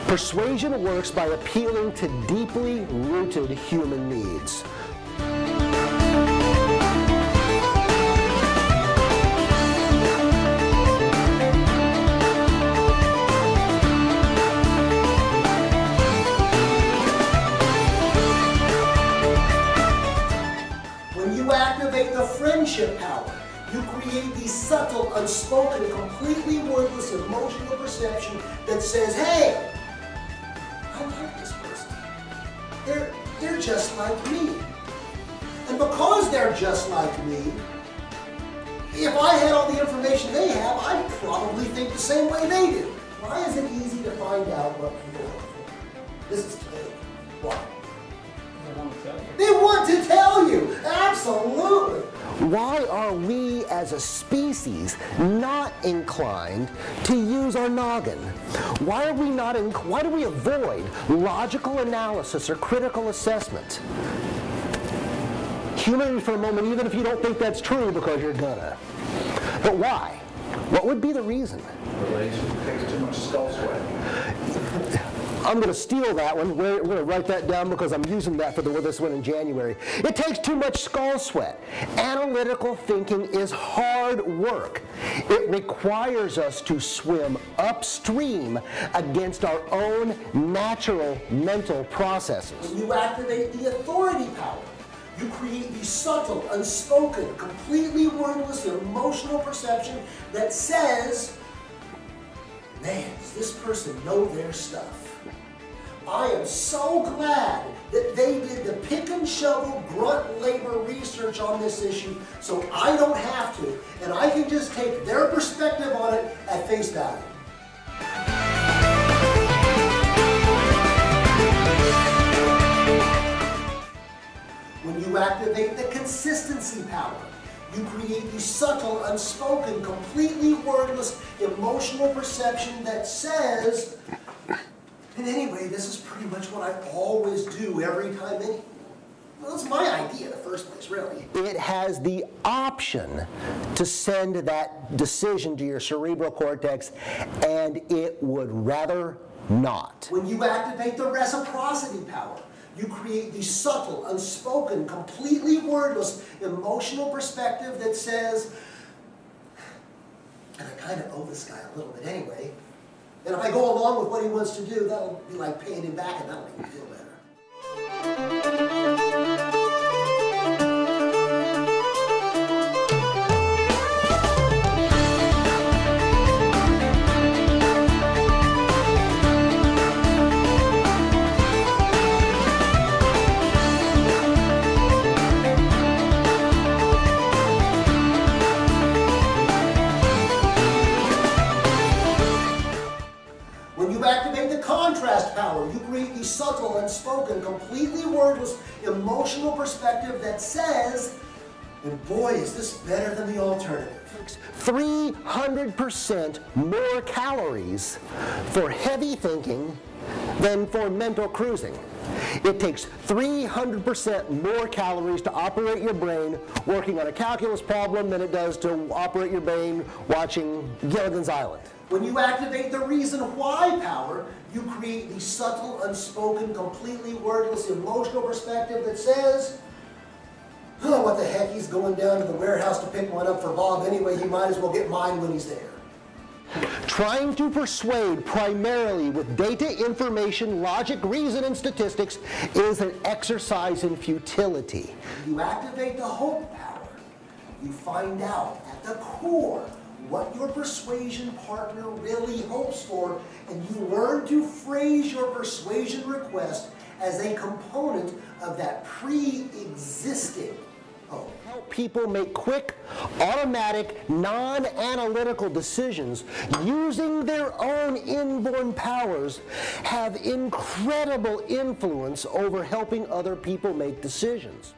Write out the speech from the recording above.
Persuasion works by appealing to deeply rooted human needs. When you activate the friendship power, you create the subtle, unspoken, completely wordless emotional perception that says, hey, I like this person. They're just like me. And because they're just like me, if I had all the information they have, I'd probably think the same way they do. Why is it easy to find out what people look for? This is cake. Why? They want to tell you. Absolutely. Why are we as a species not inclined to use our noggin? Why do we avoid logical analysis or critical assessment? Humor me for a moment, even if you don't think that's true, because you're gonna. But why? What would be the reason? It takes too much skull sweat. I'm going to steal that one. We're going to write that down because I'm using that for this one in January. It takes too much skull sweat. Analytical thinking is hard work. It requires us to swim upstream against our own natural mental processes. When you activate the authority power, you create the subtle, unspoken, completely wordless, emotional perception that says, man, does this person know their stuff? I am so glad that they did the pick and shovel grunt labor research on this issue so I don't have to, and I can just take their perspective on it at face value. When you activate the consistency power, you create the subtle, unspoken, completely wordless, emotional perception that says, and anyway, this is pretty much what I always do every time anyway. Well, it's my idea in the first place, really. It has the option to send that decision to your cerebral cortex, and it would rather not. When you activate the reciprocity power, you create the subtle, unspoken, completely wordless, emotional perspective that says, and I kind of owe this guy a little bit anyway, and if I go along with what he wants to do, that'll be like paying him back, and that'll make me feel better. Power. You create the subtle, unspoken, completely wordless, emotional perspective that says, and boy, is this better than the alternative. 300% more calories for heavy thinking than for mental cruising. It takes 300% more calories to operate your brain working on a calculus problem than it does to operate your brain watching Gilligan's Island. When you activate the reason why power, you create the subtle, unspoken, completely wordless, emotional perspective that says, oh, what the heck, he's going down to the warehouse to pick one up for Bob anyway, he might as well get mine when he's there. Trying to persuade primarily with data, information, logic, reason, and statistics is an exercise in futility. You activate the hope power. You find out at the core what your persuasion partner really hopes for, and you learn to phrase your persuasion request as a component of that pre-existing hope. Help people make quick, automatic, non-analytical decisions using their own inborn powers have incredible influence over helping other people make decisions.